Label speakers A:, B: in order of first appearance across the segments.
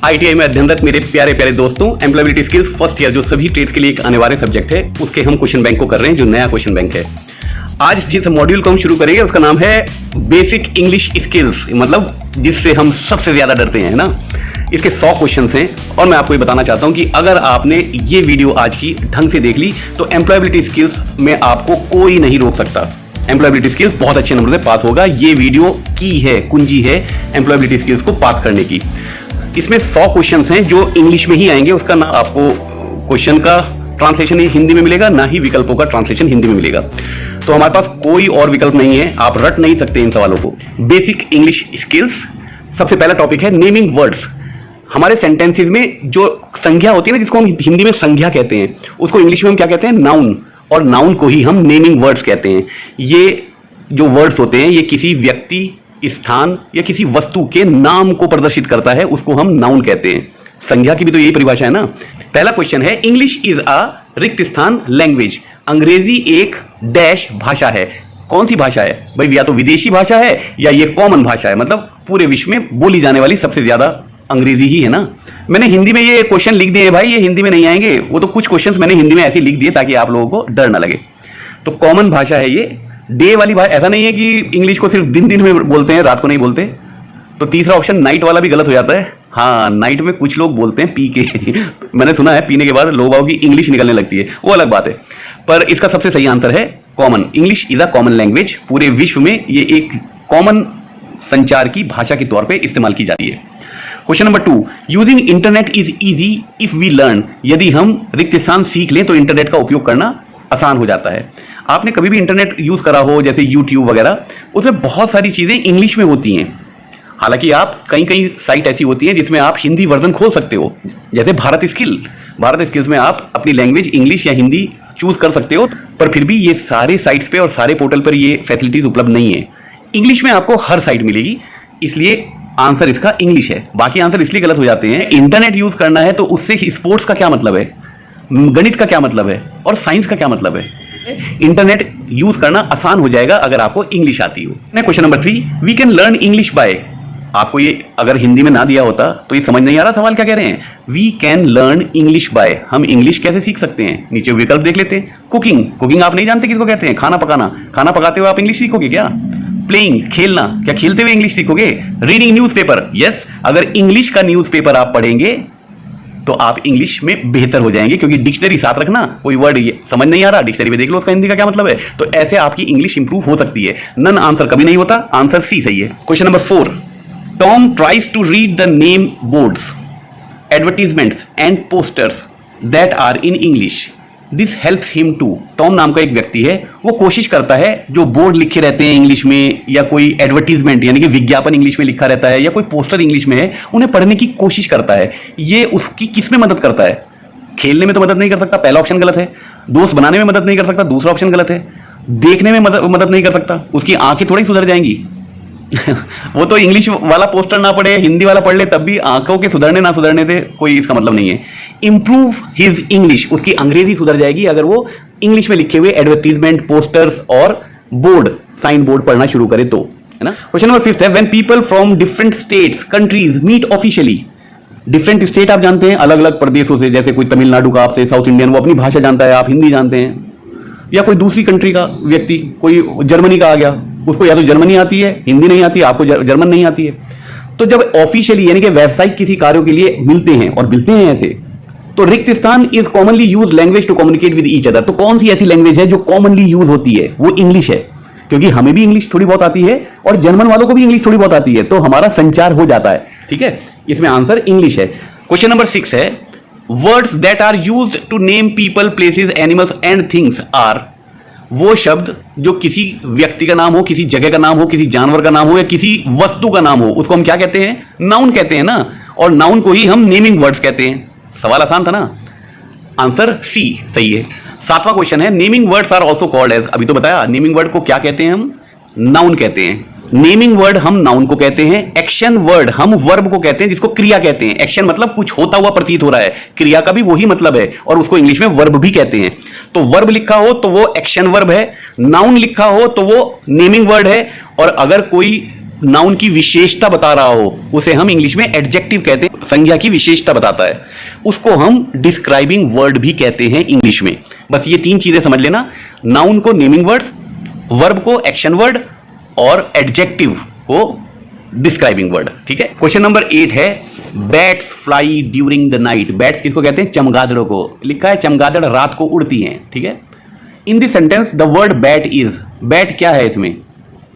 A: ITI में अध्ययनरत मेरे प्यारे प्यारे दोस्तों, एम्प्लॉयबिलिटी स्किल्स फर्स्ट ईयर जो सभी ट्रेड्स के लिए एक अनिवार्य सब्जेक्ट है, उसके हम क्वेश्चन बैंक को कर रहे हैं, जो नया क्वेश्चन बैंक है। आज जिस मॉड्यूल को हम शुरू करेंगे उसका नाम है बेसिक इंग्लिश स्किल्स, मतलब जिससे हम सबसे ज्यादा डरते हैं ना। इसके 100 क्वेश्चंस हैं और मैं आपको ये बताना चाहता हूं कि अगर आपने ये वीडियो आज की ढंग से देख ली तो एम्प्लॉयबिलिटी स्किल्स में आपको कोई नहीं रोक सकता। एम्प्लॉयबिलिटी स्किल्स बहुत अच्छे नंबर से पास होगा। ये वीडियो की है, कुंजी है एम्प्लॉयबिलिटी स्किल्स को पास करने की। इसमें 100 क्वेश्चंस हैं जो इंग्लिश में ही आएंगे। उसका ना आपको क्वेश्चन का ट्रांसलेशन हिंदी में मिलेगा, ना ही विकल्पों का ट्रांसलेशन हिंदी में मिलेगा। तो हमारे पास कोई और विकल्प नहीं है, आप रट नहीं सकते इन सवालों को। बेसिक इंग्लिश स्किल्स, सबसे पहला टॉपिक है नेमिंग वर्ड्स। हमारे सेंटेंसेस में जो संज्ञा होती है ना, जिसको हम हिंदी में संज्ञा कहते हैं, उसको इंग्लिश में हम क्या कहते हैं? नाउन। और नाउन को ही हम नेमिंग वर्ड्स कहते हैं। ये जो वर्ड्स होते हैं ये किसी व्यक्ति, स्थान या किसी वस्तु के नाम को प्रदर्शित करता है, उसको हम नाउन कहते हैं। संज्ञा की भी तो यही परिभाषा है ना। पहला क्वेश्चन है, इंग्लिश इज अ रिक्त स्थान लैंग्वेज। अंग्रेजी एक डैश भाषा है। कौन सी भाषा है भाई? या तो विदेशी भाषा है या ये कॉमन भाषा है, मतलब पूरे विश्व में बोली जाने वाली सबसे ज्यादा अंग्रेजी ही है ना। मैंने हिंदी में ये क्वेश्चन लिख दिए भाई, ये हिंदी में नहीं आएंगे। वो तो कुछ क्वेश्चंस मैंने हिंदी में ऐसे लिख दिए ताकि आप लोगों को डर ना लगे। तो कॉमन भाषा है ये, डे वाली भाषा। ऐसा नहीं है कि इंग्लिश को सिर्फ दिन दिन में बोलते हैं, रात को नहीं बोलते। तो तीसरा ऑप्शन नाइट वाला भी गलत हो जाता है। हाँ, नाइट में कुछ लोग बोलते हैं पी के मैंने सुना है पीने के बाद लोगों की इंग्लिश निकलने लगती है, वो अलग बात है। पर इसका सबसे सही आंसर है common. English is a common language. पूरे विश्व में ये एक कॉमन संचार की भाषा के तौर पे इस्तेमाल की जाती है। Question number 2, using internet is easy if we learn. यदि हम रिक्त स्थान सीख लें तो इंटरनेट का उपयोग करना आसान हो जाता है। आपने कभी भी इंटरनेट यूज करा हो, जैसे यूट्यूब वगैरह, उसमें बहुत सारी चीजें इंग्लिश में होती हैं। हालांकि आप कई साइट ऐसी होती हैं जिसमें आप हिंदी वर्जन खोल सकते हो, जैसे भारत स्किल्स में आप अपनी लैंग्वेज इंग्लिश या हिंदी चूज कर सकते हो। पर फिर भी ये सारे साइट्स पे और सारे पोर्टल पर ये फैसिलिटीज उपलब्ध नहीं है। इंग्लिश में आपको हर साइट मिलेगी, इसलिए आंसर इसका इंग्लिश है। बाकी आंसर इसलिए गलत हो जाते हैं। इंटरनेट यूज करना है तो उससे स्पोर्ट्स का क्या मतलब है, गणित का क्या मतलब है और साइंस का क्या मतलब है? इंटरनेट यूज करना आसान हो जाएगा अगर आपको इंग्लिश आती हो। Question number 3, we can learn English by. आपको ये अगर हिंदी में ना दिया होता तो ये समझ नहीं आ रहा सवाल क्या कह रहे हैं। We can learn English by, हम इंग्लिश कैसे सीख सकते हैं? नीचे विकल्प देख लेते हैं। कुकिंग आप नहीं जानते किसको कहते हैं? खाना पकाते हुए आप इंग्लिश सीखोगे क्या? प्लेइंग, खेलना, क्या खेलते हुए इंग्लिश सीखोगे? रीडिंग न्यूज़पेपर, यस, अगर इंग्लिश का न्यूज़पेपर आप पढ़ेंगे तो आप इंग्लिश में बेहतर हो जाएंगे, क्योंकि डिक्शनरी साथ रखना। कोई वर्ड ये समझ नहीं आ रहा, डिक्शनरी में देख लो उसका हिंदी का क्या मतलब है। तो ऐसे आपकी इंग्लिश इंप्रूव हो सकती है। नन आंसर कभी नहीं होता, आंसर सी सही है। Question number 4, Tom tries to read the name boards, advertisements and posters that are in English. This helps him to. Tom नाम का एक व्यक्ति है, वो कोशिश करता है जो बोर्ड लिखे रहते हैं इंग्लिश में, या कोई एडवर्टीजमेंट यानी कि विज्ञापन इंग्लिश में लिखा रहता है, या कोई पोस्टर इंग्लिश में है, उन्हें पढ़ने की कोशिश करता है। ये उसकी किस में मदद करता है? खेलने में तो मदद नहीं कर सकता, पहला ऑप्शन गलत है। दोस्त बनाने में मदद नहीं कर सकता, दूसरा ऑप्शन गलत है। देखने में मदद नहीं कर सकता, उसकी आंखें थोड़ी सुधर जाएंगी वो तो इंग्लिश वाला पोस्टर ना पढ़े, हिंदी वाला पढ़ ले, तब भी आंखों के सुधरने ना सुधरने से कोई इसका मतलब नहीं है। इंप्रूव हिज इंग्लिश, उसकी अंग्रेजी सुधर जाएगी अगर वो इंग्लिश में लिखे हुए एडवर्टीजमेंट, पोस्टर्स और बोर्ड, साइन बोर्ड पढ़ना शुरू करे तो, है ना। क्वेश्चन नंबर 5 है, when people from different states countries meet officially. Different state आप जानते हैं, अलग अलग प्रदेशों से, जैसे कोई तमिलनाडु का आपसे साउथ इंडियन, वो अपनी भाषा जानता है, आप हिंदी जानते हैं। या कोई दूसरी कंट्री का व्यक्ति, कोई जर्मनी का आ गया, उसको या तो जर्मनी आती है, हिंदी नहीं आती, आपको जर्मन नहीं आती है। तो जब ऑफिशियली यानी कि व्यावसायिक किसी कार्यों के लिए मिलते हैं, और मिलते हैं ऐसे, तो रिक्त स्थान is commonly use language to communicate with each other. तो कौन सी ऐसी लैंग्वेज है जो कॉमनली यूज होती है? वो इंग्लिश है, क्योंकि हमें भी इंग्लिश थोड़ी बहुत आती है और जर्मन वालों को भी इंग्लिश थोड़ी बहुत आती है, तो हमारा संचार हो जाता है। ठीक है, इसमें आंसर इंग्लिश है। क्वेश्चन नंबर 6 है, words that are used to name people, places, animals and things are. वो शब्द जो किसी व्यक्ति का नाम हो, किसी जगह का नाम हो, किसी जानवर का नाम हो, या किसी वस्तु का नाम हो, उसको हम क्या कहते हैं? नाउन कहते हैं ना। और नाउन को ही हम नेमिंग वर्ड्स कहते हैं। सवाल आसान था ना, आंसर सी सही है। 7वां क्वेश्चन है, naming words are also called as. अभी तो बताया, नेमिंग वर्ड को क्या कहते हैं? हम नाउन कहते हैं। नेमिंग वर्ड हम नाउन को कहते हैं। एक्शन वर्ड हम वर्ब को कहते हैं, जिसको क्रिया कहते हैं। एक्शन मतलब कुछ होता हुआ प्रतीत हो रहा है, क्रिया का भी वही मतलब है, और उसको इंग्लिश में वर्ब भी कहते हैं। तो वर्ब लिखा हो तो वो एक्शन वर्ब है, नाउन लिखा हो तो वो नेमिंग वर्ड है, और अगर कोई नाउन की विशेषता बता रहा हो उसे हम इंग्लिश में एडजेक्टिव कहते हैं, संज्ञा की विशेषता बताता है, उसको हम डिस्क्राइबिंग वर्ड भी कहते हैं इंग्लिश में। बस ये 3 चीजें समझ लेना, नाउन को नेमिंग वर्ड्स, वर्ब को एक्शन वर्ड और एडजेक्टिव को डिस्क्राइबिंग वर्ड। ठीक है। क्वेश्चन नंबर 8 है bats fly during the night. Bats किसको कहते हैं? चमगादड़ों को। लिखा है चमगादड़ रात को उड़ती हैं। ठीक है। इन this sentence the word bat is, bat क्या है इसमें?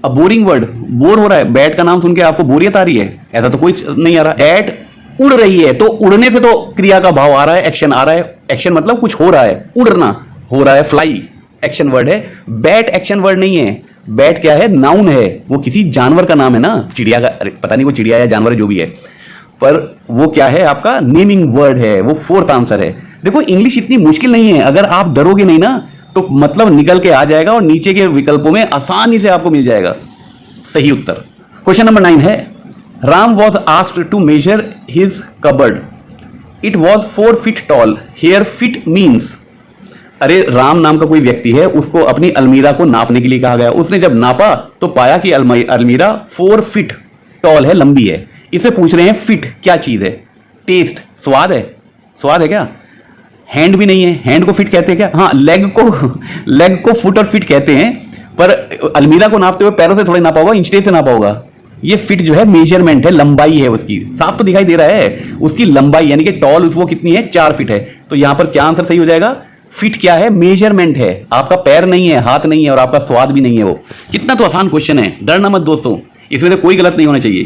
A: अ बोरिंग वर्ड, बोर हो रहा है, बैट का नाम सुन के आपको बोरियत आ रही है? ऐसा तो कोई नहीं आ रहा। बैट उड़ रही है, तो उड़ने से तो क्रिया का भाव आ रहा है, एक्शन आ रहा है। एक्शन मतलब कुछ हो रहा है, उड़ना हो रहा है, फ्लाई एक्शन वर्ड है। बैट एक्शन वर्ड नहीं है। बैट क्या है? नाउन है, वो किसी जानवर का नाम है ना, चिड़िया का, अरे पता नहीं वो चिड़िया या जानवर है जो भी है, पर वो क्या है? आपका नेमिंग वर्ड है, वो 4th आंसर है। देखो इंग्लिश इतनी मुश्किल नहीं है, अगर आप डरोगे नहीं ना तो मतलब निकल के आ जाएगा और नीचे के विकल्पों में आसानी से आपको मिल जाएगा सही उत्तर। क्वेश्चन नंबर 9 है Ram was asked to measure his cupboard, it was 4 feet tall, here feet means. अरे राम नाम का कोई व्यक्ति है, उसको अपनी अलमीरा को नापने के लिए कहा गया, उसने जब नापा तो पाया कि अलमीरा 4 feet टॉल है, लंबी है। इसे पूछ रहे हैं फिट क्या चीज है? टेस्ट, स्वाद है? स्वाद है क्या? हैंड भी नहीं है, हैंड को फिट कहते हैं क्या? हाँ, लेग को फुट और फिट कहते हैं, पर अलमीरा को नापते हुए पैरों से थोड़ा नापा होगा, इंचटेज से नापा होगा। ये फिट जो है मेजरमेंट है, लंबाई है उसकी, साफ तो दिखाई दे रहा है उसकी लंबाई, यानी कि टॉल वो कितनी है? 4 feet है। तो यहां पर क्या आंसर सही हो जाएगा? फिट क्या है? मेजरमेंट है, आपका पैर नहीं है, हाथ नहीं है और आपका स्वाद भी नहीं है। वो कितना तो आसान क्वेश्चन है, डरना मत दोस्तों, इसमें तो कोई गलत नहीं होना चाहिए।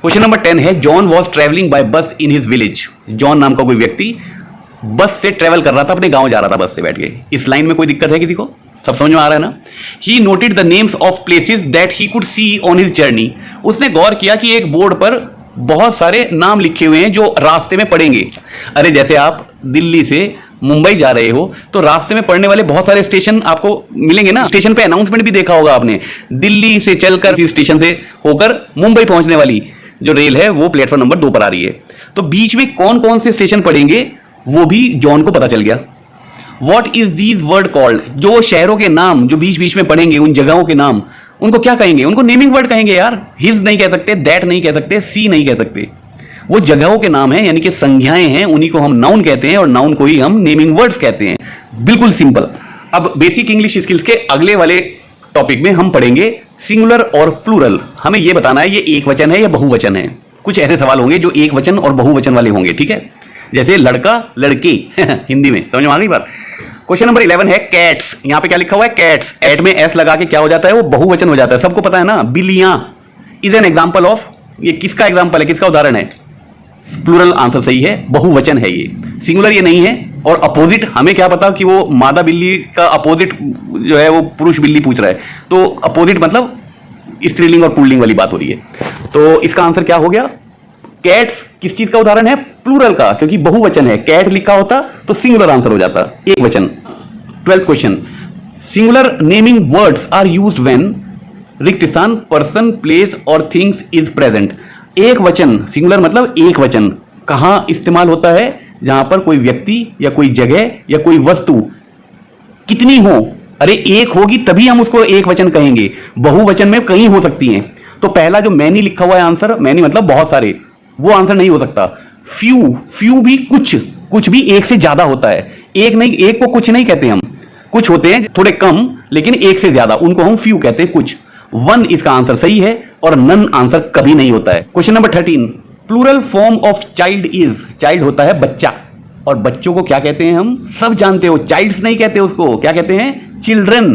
A: क्वेश्चन नंबर 10 है जॉन वॉज ट्रेवलिंग बाय बस इन हिज विलेज। जॉन नाम का कोई व्यक्ति बस से ट्रेवल कर रहा था, अपने गांव जा रहा था बस से बैठ के। इस लाइन में कोई दिक्कत है किसी को? सब समझ में आ रहा है ना? He noted the names of places that he could see on his journey. उसने गौर किया कि एक बोर्ड पर बहुत सारे नाम लिखे हुए हैं जो रास्ते में पड़ेंगे। अरे जैसे आप दिल्ली से मुंबई जा रहे हो तो रास्ते में पड़ने वाले बहुत सारे स्टेशन आपको मिलेंगे ना। स्टेशन पे अनाउंसमेंट भी देखा होगा आपने, दिल्ली से चलकर इस स्टेशन से होकर मुंबई पहुंचने वाली जो रेल है वो प्लेटफॉर्म नंबर 2 पर आ रही है। तो बीच में कौन कौन से स्टेशन पड़ेंगे वो भी जॉन को पता चल गया। What is these word called? जो शहरों के नाम जो बीच बीच में पड़ेंगे, उन जगहों के नाम, उनको क्या कहेंगे? उनको नेमिंग वर्ड कहेंगे यार। हिज नहीं कह सकते, दैट नहीं कह सकते, सी नहीं कह सकते। वो जगहों के नाम हैं, यानी कि संज्ञाएं हैं, उन्हीं को हम नाउन कहते हैं और नाउन को ही हम नेमिंग वर्ड्स कहते हैं। बिल्कुल सिंपल। अब बेसिक इंग्लिश स्किल्स के अगले वाले टॉपिक में हम पढ़ेंगे सिंगुलर और प्लूरल। हमें यह बताना है ये एक वचन है या बहुवचन है। कुछ ऐसे सवाल होंगे जो एक वचन और बहुवचन वाले होंगे, ठीक है? जैसे लड़का लड़की हिंदी में, समझ में आ गई बात? क्वेश्चन नंबर 11 है कैट्स। यहां पे क्या लिखा हुआ है? कैट्स। एट में एस लगा के क्या हो जाता है? वो बहुवचन हो जाता है, सबको पता है ना। बिल्लियां इज एन एग्जाम्पल ऑफ, ये किसका एग्जाम्पल है, किसका उदाहरण है? प्लूरल आंसर सही है, बहुवचन है ये, सिंगुलर ये नहीं है। और अपोजिट हमें क्या पता कि वो मादा बिल्ली का अपोजिट जो है वो पुरुष बिल्ली पूछ रहा है, तो अपोजिट मतलब स्त्रीलिंग और पुल्लिंग वाली बात हो रही है। तो इसका आंसर क्या हो गया? कैट्स किस चीज का उदाहरण है? प्लूरल का, क्योंकि बहुवचन है। कैट लिखा होता तो सिंगुलर आंसर हो जाता, एक वचन। 12th question, singular naming words are used when रिक्त स्थान पर्सन प्लेस और थिंग्स इज प्रेजेंट। एक वचन, सिंगुलर मतलब एक वचन, कहां इस्तेमाल होता है? जहां पर कोई व्यक्ति या कोई जगह या कोई वस्तु कितनी हो। अरे एक होगी तभी हम उसको एक वचन कहेंगे, बहुवचन में कई हो सकती हैं। तो पहला जो मैनी लिखा हुआ है आंसर, मैनी मतलब बहुत सारे, वो आंसर नहीं हो सकता। फ्यू, फ्यू भी कुछ, कुछ भी एक से ज्यादा होता है। एक नहीं, एक को कुछ नहीं कहते हम, कुछ होते हैं थोड़े कम लेकिन एक से ज्यादा, उनको हम फ्यू कहते हैं, कुछ। वन इसका आंसर सही है और नन आंसर कभी नहीं होता है। Question number 13, plural form of child is. Child होता है बच्चा, और बच्चों को क्या कहते हैं? हम सब जानते हो, चाइल्ड्स नहीं कहते उसको, क्या कहते हैं? चिल्ड्रन।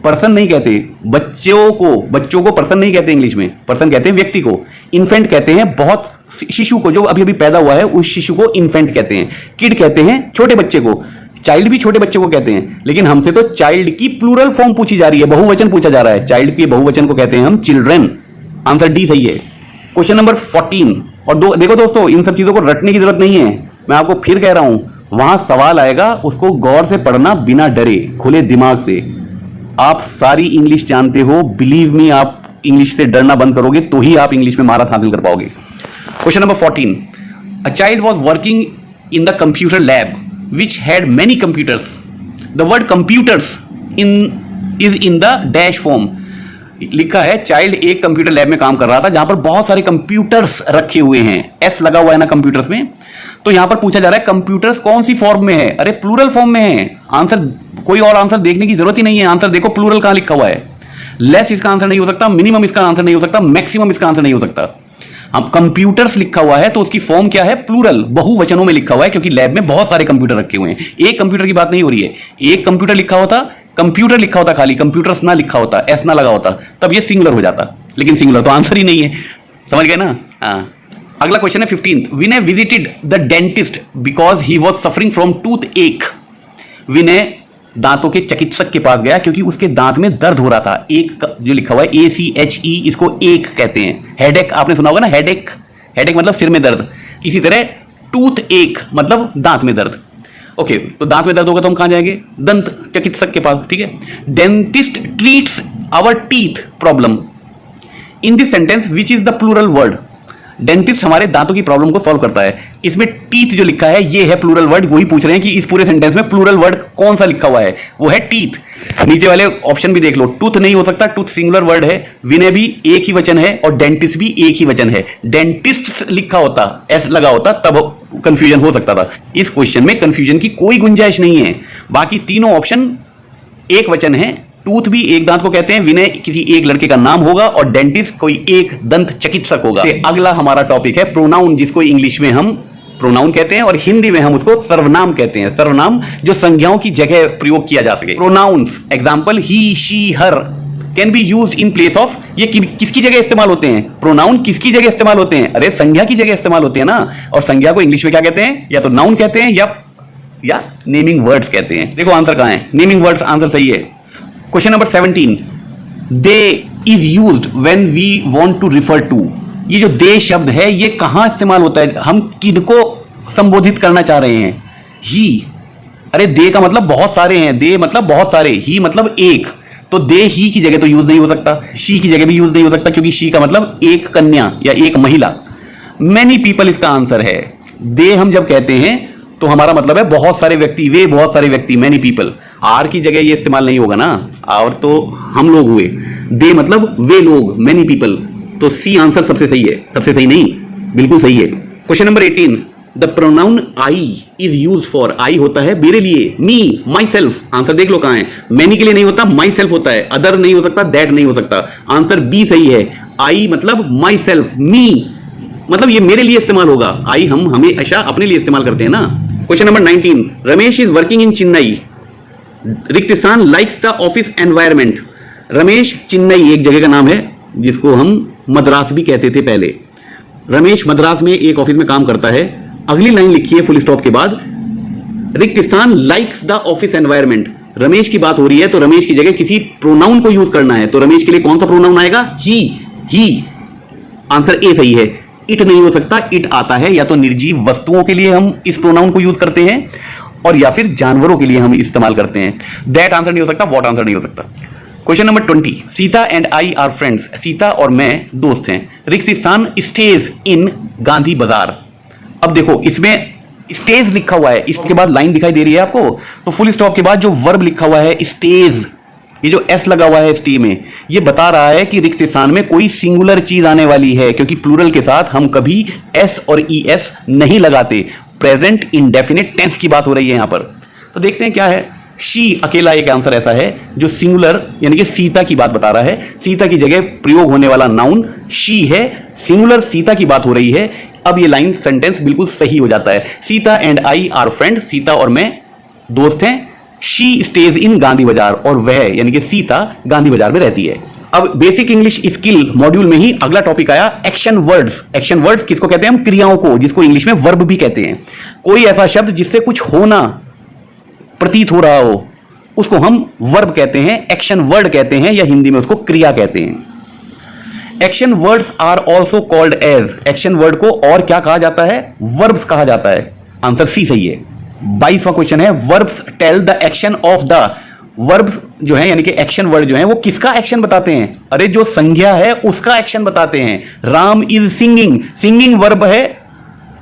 A: पर्सन नहीं कहते बच्चों को पर्सन नहीं कहते इंग्लिश में, पर्सन कहते हैं व्यक्ति को। इन्फेंट कहते हैं बहुत शिशु को, जो अभी अभी पैदा हुआ है उस शिशु को इन्फेंट कहते हैं। किड कहते हैं छोटे बच्चे को, चाइल्ड भी छोटे बच्चे को कहते हैं। लेकिन हमसे तो चाइल्ड की प्लूरल फॉर्म पूछी जा रही है, बहुवचन पूछा जा रहा है। चाइल्ड के बहुवचन को कहते हैं हम चिल्ड्रन। आंसर डी सही है। क्वेश्चन नंबर 14, और देखो दोस्तों, इन सब चीजों को रटने की जरूरत नहीं है, मैं आपको फिर कह रहा हूं, वहां सवाल आएगा उसको गौर से पढ़ना, बिना डरे, खुले दिमाग से। आप सारी इंग्लिश जानते हो, बिलीव मी, आप इंग्लिश से डरना बंद करोगे तो ही आप इंग्लिश में महारत हासिल कर पाओगे। Question number 14, a child was working in the computer lab which had many computers. The word computers is in the dash form. लिखा है चाइल्ड एक कंप्यूटर लैब में काम कर रहा था जहां पर बहुत सारे कंप्यूटर्स रखे हुए हैं, एस लगा हुआ है ना कंप्यूटर्स में। तो यहां पर पूछा जा रहा है कंप्यूटर्स कौन सी फॉर्म में है, अरे प्लूरल फॉर्म में है। आंसर कोई और आंसर देखने की जरूरत ही नहीं है, आंसर देखो प्लूरल कहां लिखा हुआ है। लेस इसका आंसर नहीं हो सकता, मिनिमम इसका आंसर नहीं हो सकता, मैक्सिमम इसका आंसर नहीं हो सकता। अब कंप्यूटर्स लिखा हुआ है तो उसकी फॉर्म क्या है, प्लूरल, बहुवचनों में लिखा हुआ है, क्योंकि लैब में बहुत सारे कंप्यूटर रखे हुए हैं। एक कंप्यूटर की बात नहीं हो रही है, एक कंप्यूटर लिखा होता, कंप्यूटर लिखा होता खाली, कंप्यूटर्स ना लिखा होता, एस ना लगा होता, तब ये सिंगुलर हो जाता, लेकिन सिंगुलर तो आंसर ही नहीं है। समझ गए ना? हाँ। अगला क्वेश्चन है 15। Vinay visited the dentist because he was suffering from toothache. Vinay दांतों के चिकित्सक के पास गया क्योंकि उसके दांत में दर्द हो रहा था। एक जो लिखा हुआ है ACHE, इसको एक कहते हैं। हेडेक आपने सुना होगा ना, हेडेक, हेडेक मतलब सिर में दर्द। इसी तरह टूथ एक मतलब दांत में दर्द। ओके, तो दांत में दर्द होगा तो हम कहां जाएंगे, दंत चिकित्सक के पास, ठीक है। Dentist treats our teeth problem in this sentence which is the plural word. Dentist हमारे दांतों की प्रॉब्लम को सॉल्व करता है। इसमें टीथ जो लिखा है ये है प्लूरल वर्ड। वही पूछ रहे हैं कि इस पूरे सेंटेंस में प्लूरल वर्ड कौन सा लिखा हुआ है, वो है टीथ। नीचे वाले ऑप्शन भी देख लो, टूथ नहीं हो सकता, टूथ सिंगुलर वर्ड है, विनय भी एक ही वचन है और डेंटिस्ट भी एक ही वचन है। डेंटिस्ट लिखा होता, एस लगा होता, तब कंफ्यूजन हो सकता था। इस क्वेश्चन में कंफ्यूजन की कोई गुंजाइश नहीं है। बाकी तीनों ऑप्शन एक वचन है। टूथ भी एक दांत को कहते हैं, विनय किसी एक लड़के का नाम होगा और डेंटिस्ट कोई एक दंत चिकित्सक होगा। अगला हमारा टॉपिक है प्रोनाउन, जिसको इंग्लिश में हम प्रोनाउन कहते हैं और हिंदी में हम उसको सर्वनाम कहते हैं। सर्वनाम जो संज्ञाओं की जगह प्रयोग किया जा सके। Pronouns example he, she, her can be used in place of. ये किसकी जगह इस्तेमाल होते हैं, प्रोनाउन किसकी जगह इस्तेमाल होते हैं, अरे संज्ञा की जगह इस्तेमाल होते हैं ना। और संज्ञा को इंग्लिश में क्या कहते हैं, या तो नाउन कहते हैं या नेमिंग वर्ड्स कहते हैं। देखो आंसर कहां है, नेमिंग वर्ड्स आंसर सही है। Question number 17, they is used when we want to refer to. ये जो दे शब्द है ये कहां इस्तेमाल होता है, हम किनको संबोधित करना चाह रहे हैं, ही। अरे दे का मतलब बहुत सारे हैं, दे मतलब बहुत सारे, ही मतलब एक। तो दे ही की जगह तो यूज नहीं हो सकता, शी की जगह भी यूज नहीं हो सकता, क्योंकि शी का मतलब एक कन्या या एक महिला। मैनी पीपल इसका आंसर है। दे हम जब कहते हैं तो हमारा मतलब है बहुत सारे व्यक्ति, वे बहुत सारे व्यक्ति, मैनी पीपल। आर की जगह ये इस्तेमाल नहीं होगा ना, और तो हम लोग हुए। दे मतलब वे लोग, मैनी पीपल। तो सी आंसर सबसे सही है, सबसे सही नहीं, बिल्कुल सही है। Question number 18, the pronoun I is use for. I होता है मेरे लिए, मी, माई सेल्फ। आंसर देख लो कहां है, मैनी के लिए नहीं होता, माई सेल्फ होता है। अदर नहीं हो सकता, दैट नहीं हो सकता। आंसर बी सही है। आई मतलब माई सेल्फ, मी मतलब ये मेरे लिए इस्तेमाल होगा। आई हम हमेशा अपने लिए इस्तेमाल करते हैं ना। Question number 19, Ramesh is working in Chennai, रिक्त स्थान likes the office environment. Ramesh Chennai एक जगह का नाम है जिसको हम मद्रास भी कहते थे पहले। रमेश मद्रास में एक ऑफिस में काम करता है। अगली लाइन लिखी है फुल स्टॉप के बाद, रिक्त स्थान likes the office environment. Ramesh की बात हो रही है तो रमेश की जगह किसी प्रोनाउन को यूज करना है, तो रमेश के लिए कौन सा प्रोनाउन आएगा, ही। आंसर ए सही है। इट नहीं हो सकता, इट आता है या तो निर्जीव वस्तुओं के लिए हम इस प्रोनाउन को यूज करते हैं और या फिर जानवरों के लिए हम इस्तेमाल करते हैं। दैट आंसर नहीं हो सकता, वॉट आंसर नहीं हो सकता। Question number 20, Sita and I R friends. Sita और मैं दोस्त हैं। रिक्त स्थान स्टेज इन गांधी बाजार। अब देखो इसमें स्टेज लिखा हुआ है, इसके बाद लाइन दिखाई दे रही है आपको, तो फुल स्टॉप के बाद जो वर्ब लिखा हुआ है स्टेज, ये जो एस लगा हुआ है स्टी में, ये बता रहा है कि रिक्त स्थान में कोई सिंगुलर चीज आने वाली है, क्योंकि प्लूरल के साथ हम कभी एस और ES नहीं लगाते। प्रेजेंट इंडेफिनिट टेंस की बात हो रही है यहां पर। तो देखते हैं क्या है। शी अकेला एक आंसर ऐसा है जो सिंगुलर यानी कि सीता की बात बता रहा है। सीता की जगह प्रयोग होने वाला नाउन शी है, सिंगुलर सीता की बात हो रही है। अब ये लाइन सेंटेंस बिल्कुल सही हो जाता है। Sita and I R friend, Sita और मैं दोस्त हैं। शी स्टेज इन गांधी बाजार, और वह यानी कि सीता गांधी बाजार में रहती है। अब बेसिक इंग्लिश स्किल मॉड्यूल में ही अगला टॉपिक आया एक्शन वर्ड्स। एक्शन वर्ड्स किसको कहते हैं हम, क्रियाओं को, जिसको इंग्लिश में वर्ब भी कहते हैं। कोई ऐसा शब्द जिससे कुछ होना प्रतीत हो रहा हो उसको हम वर्ब कहते हैं, एक्शन वर्ड कहते हैं, या हिंदी में उसको क्रिया कहते हैं। Action words are also called as. Action word को और क्या कहा जाता है, वर्ब्स कहा जाता है। आंसर सी सही है। 22वां क्वेश्चन है, verbs tell the action of the. Verbs जो है यानी कि एक्शन वर्ड जो है वो किसका एक्शन बताते हैं, अरे जो संज्ञा है उसका एक्शन बताते हैं। Ram is singing, singing verb है,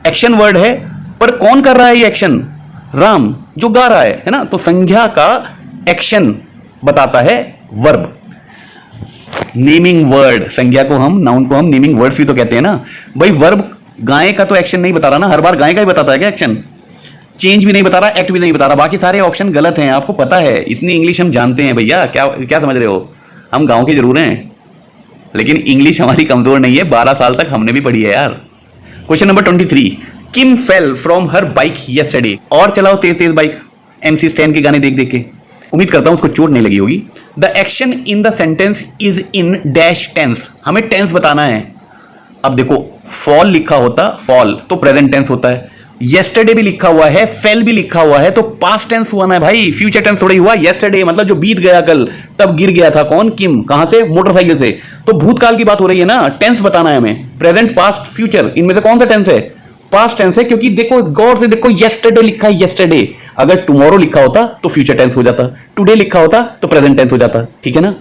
A: एक्शन वर्ड है, पर कौन कर रहा है ये एक्शन, राम जो गा रहा है ना। तो संज्ञा का एक्शन बताता है वर्ब। नेमिंग वर्ड, संज्ञा को हम, नाउन को हम नेमिंग वर्ड्स भी तो कहते हैं ना भाई। वर्ब गाय का तो एक्शन नहीं बता रहा ना, हर बार गाय का ही बताता है क्या एक्शन? चेंज भी नहीं बता रहा, एक्ट भी नहीं बता रहा, बाकी सारे ऑप्शन गलत हैं, आपको पता है, इतनी इंग्लिश हम जानते हैं भैया। क्या क्या समझ रहे हो? हम गांव के जरूर हैं लेकिन इंग्लिश हमारी कमजोर नहीं है, 12 साल तक हमने भी पढ़ी है यार। Question number 23, Kim fell from her bike yesterday. और चलाओ तेज तेज बाइक, MC स्टैन के गाने देख देख के, उम्मीद करता हूं उसको चोट नहीं लगी होगी। The action in the sentence is in dash tense, हमें टेंस बताना है। अब देखो फॉल लिखा होता, फॉल तो प्रेजेंट टेंस होता है, येस्टरडे भी लिखा हुआ है, फेल भी लिखा हुआ है, तो पास्ट टेंस हुआ ना भाई, फ्यूचर टेंस थोड़ा ही हुआ। येस्टरडे मतलब जो बीत गया कल, तब गिर गया था कौन? किम। कहां से? मोटरसाइकिल से। तो भूतकाल की बात हो रही है ना, टेंस बताना है हमें, प्रेजेंट पास्ट फ्यूचर, इनमें से कौन सा टेंस है? पास्ट टेंस है, क्योंकि देखो गौर से देखो, येस्टरडे लिखा है, येस्टरडे। अगर टुमारो लिखा होता तो फ्यूचर टेंस हो जाता, टुडे लिखा होता तो प्रेजेंट टेंस हो जाता, ठीक है ना।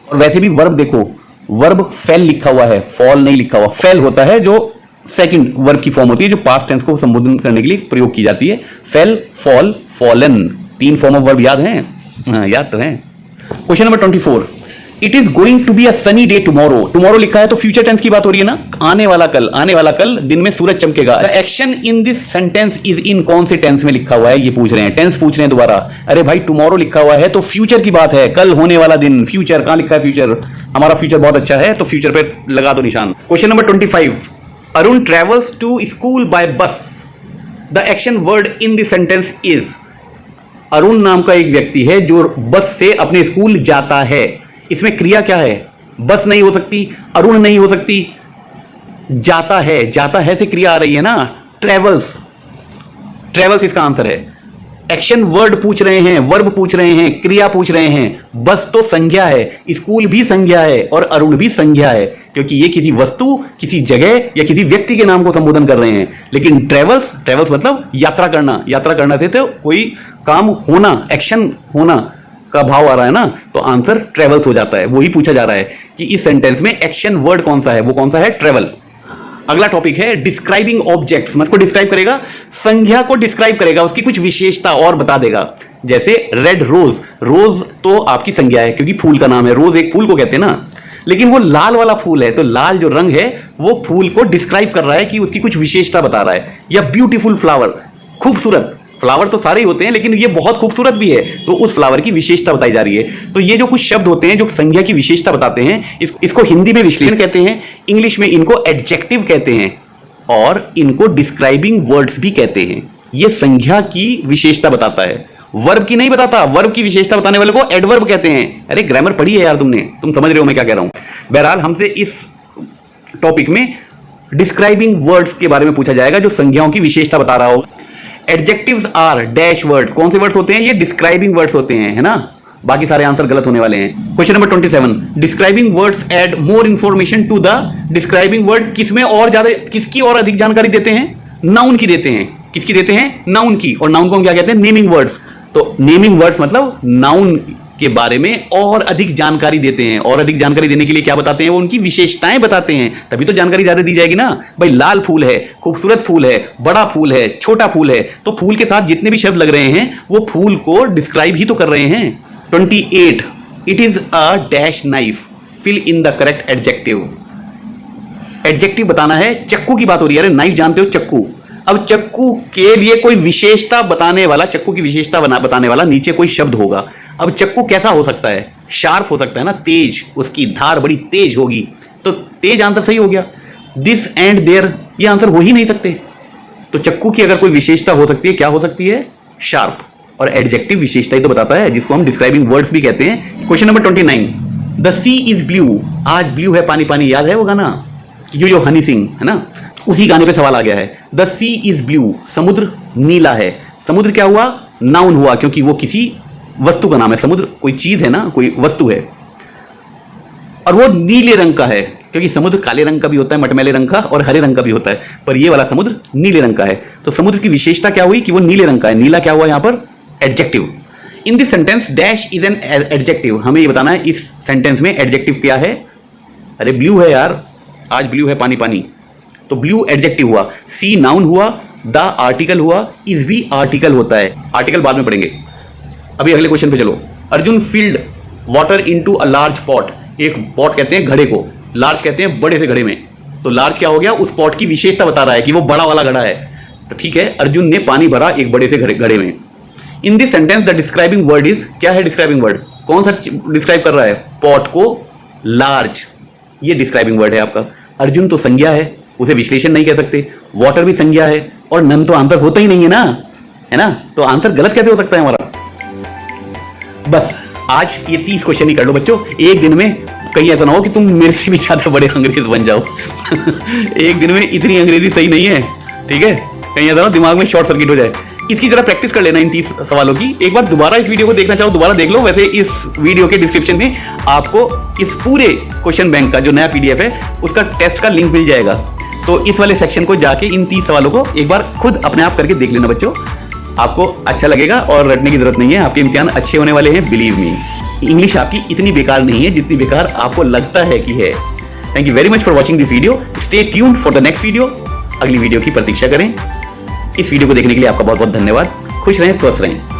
A: और वैसे भी वर्ब देखो, वर्ब फेल लिखा हुआ है, फॉल नहीं लिखा हुआ। फेल होता है जो सेकंड वर्ब की फॉर्म होती है, जो पास्ट टेंस को संबोधन करने के लिए प्रयोग की जाती है। Fell, fall, fallen, 3 form of verb याद हैं? हाँ याद तो है। Question number 24, it is going to be a sunny day tomorrow. Tomorrow लिखा है तो फ्यूचर टेंस की बात हो रही है ना, आने वाला कल, आने वाला कल दिन में सूरज चमकेगा। The action in this sentence is in कौन से टेंस में लिखा हुआ है, ये पूछ रहे हैं, टेंस पूछ रहे हैं दोबारा। अरे भाई टुमारो लिखा हुआ है तो फ्यूचर की बात है, कल होने वाला दिन, फ्यूचर। कहां लिखा है फ्यूचर? हमारा फ्यूचर बहुत अच्छा है तो फ्यूचर पे लगा दो निशान। Question number 25, Arun travels to school by bus. The action word in this sentence is, Arun नाम का एक व्यक्ति है जो बस से अपने स्कूल जाता है। इसमें क्रिया क्या है? बस नहीं हो सकती, अरुण नहीं हो सकती, जाता है, जाता है से क्रिया आ रही है ना, ट्रेवल्स, ट्रेवल्स इसका आंसर है। एक्शन वर्ड पूछ रहे हैं, वर्ब पूछ रहे हैं, क्रिया पूछ रहे हैं। बस तो संज्ञा है, स्कूल भी संज्ञा है और अरुण भी संज्ञा है, क्योंकि ये किसी वस्तु, किसी जगह या किसी व्यक्ति के नाम को संबोधन कर रहे हैं। लेकिन ट्रेवल्स, ट्रेवल्स मतलब यात्रा करना, यात्रा करना से तो कोई काम होना, एक्शन होना का भाव आ रहा है ना, तो आंसर ट्रेवल्स हो जाता है। वही पूछा जा रहा है कि इस सेंटेंस में एक्शन वर्ड कौन सा है, वो कौन सा है? ट्रेवल। अगला टॉपिक है डिस्क्राइबिंग ऑब्जेक्ट्स। मतलब को डिस्क्राइब करेगा, संज्ञा को डिस्क्राइब करेगा, उसकी कुछ विशेषता और बता देगा। जैसे रेड रोज, रोज तो आपकी संज्ञा है क्योंकि फूल का नाम है, रोज एक फूल को कहते हैं ना, लेकिन वो लाल वाला फूल है, तो लाल जो रंग है वो फूल को डिस्क्राइब कर रहा है कि उसकी कुछ विशेषता बता रहा है। या ब्यूटीफुल फ्लावर, खूबसूरत फ्लावर तो सारे ही होते हैं लेकिन ये बहुत खूबसूरत भी है, तो उस फ्लावर की विशेषता बताई जा रही है। तो ये जो कुछ शब्द होते हैं जो संज्ञा की विशेषता बताते हैं, इसको हिंदी में विशेषण कहते हैं, इंग्लिश में इनको एडजेक्टिव कहते हैं और इनको डिस्क्राइबिंग वर्ड्स भी कहते हैं। ये संज्ञा की विशेषता बताता है, वर्ब की नहीं बताता। वर्ब की विशेषता बताने वाले को एडवर्ब कहते हैं। अरे ग्रामर पढ़ी है यार तुमने, तुम समझ रहे हो मैं क्या कह रहा हूं। बहरहाल हमसे इस टॉपिक में डिस्क्राइबिंग वर्ड्स के बारे में पूछा जाएगा जो संज्ञाओं की विशेषता बता रहा हो। Adjectives are dash words. कौन से वर्ड्स होते हैं? ये डिस्क्राइबिंग वर्ड्स होते हैं, है ना। बाकी सारे आंसर गलत होने वाले हैं। Question number 27, describing words add more information to the describing word. किसमें और ज्यादा, किसकी और अधिक जानकारी देते हैं? नाउन की देते हैं। किसकी देते हैं? नाउन की। और नाउन को हम क्या कहते हैं? Naming words. तो नेमिंग वर्ड्स मतलब नाउन के बारे में और अधिक जानकारी देते हैं। और अधिक जानकारी देने के लिए क्या बताते हैं? वो उनकी विशेषताएं बताते हैं, तभी तो जानकारी ज्यादा दी जाएगी ना। भाई लाल फूल है, खूबसूरत फूल है, बड़ा फूल है, छोटा फूल है, तो फूल के साथ जितने भी शब्द लग रहे हैं वो फूल को डिस्क्राइब ही तो कर रहे हैं। 28, it is a dash knife, fill in the correct adjective. Adjective बताना है, चक्कू की बात हो रही है। अरे नाइफ जानते हो, चक्कू। अब चक्कू के लिए कोई विशेषता बताने वाला, चक्कू की विशेषता बताने वाला नीचे कोई शब्द होगा। अब चक्कू कैसा हो सकता है? शार्प हो सकता है ना, तेज, उसकी धार बड़ी तेज होगी, तो तेज आंसर सही हो गया। दिस एंड देयर ये आंसर हो ही नहीं सकते। तो चक्कू की अगर कोई विशेषता हो सकती है, क्या हो सकती है? शार्प। और एडजेक्टिव विशेषता ही तो बताता है, जिसको हम डिस्क्राइबिंग वर्ड्स भी कहते हैं। Question number 29, the sea is blue. आज ब्लू है पानी पानी, याद है वो गाना, यो हनी सिंह, है ना, उसी गाने पे सवाल आ गया है। द सी इज ब्लू, समुद्र नीला है। समुद्र क्या हुआ? नाउन हुआ, क्योंकि वो किसी वस्तु का नाम है। समुद्र कोई चीज है ना, कोई वस्तु है, और वो नीले रंग का है, क्योंकि समुद्र काले रंग का भी होता है, मटमैले रंग का, और हरे रंग का भी होता है, पर ये वाला समुद्र नीले रंग का है। तो समुद्र की विशेषता क्या हुई कि वो नीले रंग का है। नीला क्या हुआ यहां पर? Adjective. In this sentence dash is an adjective. हमें ये बताना है इस सेंटेंस में एडजेक्टिव क्या है। अरे ब्लू है यार, आज ब्लू है पानी पानी, तो ब्लू एडजेक्टिव हुआ। सी नाउन हुआ, द आर्टिकल हुआ, इज भी आर्टिकल होता है। आर्टिकल बाद में पढ़ेंगे। अभी अगले क्वेश्चन पे चलो। Arjun field water into a large pot. एक पॉट कहते हैं घड़े को, लार्ज कहते हैं बड़े से घड़े में। तो लार्ज क्या हो गया, उस पॉट की विशेषता बता रहा है कि वो बड़ा वाला घड़ा है। तो ठीक है, अर्जुन ने पानी भरा एक बड़े से घड़े में। इन this sentence the describing word is, क्या है डिस्क्राइबिंग वर्ड, कौन सा डिस्क्राइब कर रहा है, पॉट को लार्ज, ये डिस्क्राइबिंग वर्ड है आपका। अर्जुन तो संज्ञा है, उसे विश्लेषण नहीं कह सकते। वाटर भी संज्ञा है, और नन तो आंसर होता ही नहीं है ना, तो आंसर गलत कैसे हो सकता है हमारा। बस आज ये 30 क्वेश्चन ही कर लो बच्चों एक दिन में। कहीं ऐसा ना हो कि तुम मेरे से भी ज्यादा बड़े अंग्रेज बन जाओ एक दिन में इतनी अंग्रेजी सही नहीं है, ठीक है, कहीं ऐसा ना हो दिमाग में शॉर्ट सर्किट हो जाए। इसकी जरा प्रैक्टिस कर लेना इन 30 सवालों की। एक बार दोबारा इस वीडियो को देखना चाहो दोबारा देख लो। वैसे इस वीडियो के डिस्क्रिप्शन में आपको इस पूरे क्वेश्चन बैंक का जो नया पीडीएफ है उसका टेस्ट का लिंक मिल जाएगा। तो इस वाले सेक्शन को जाके इन 30 सवालों को एक बार खुद अपने आप करके देख लेना बच्चों, आपको अच्छा लगेगा और रटने की जरूरत नहीं है। आपके इम्तिहान अच्छे होने वाले हैं, बिलीव मी। इंग्लिश आपकी इतनी बेकार नहीं है जितनी बेकार आपको लगता है कि है। Thank you very much for watching this video. Stay tuned for the next video. अगली वीडियो की प्रतीक्षा करें। इस वीडियो को देखने के लिए आपका बहुत बहुत धन्यवाद। खुश रहें, स्वस्थ रहें।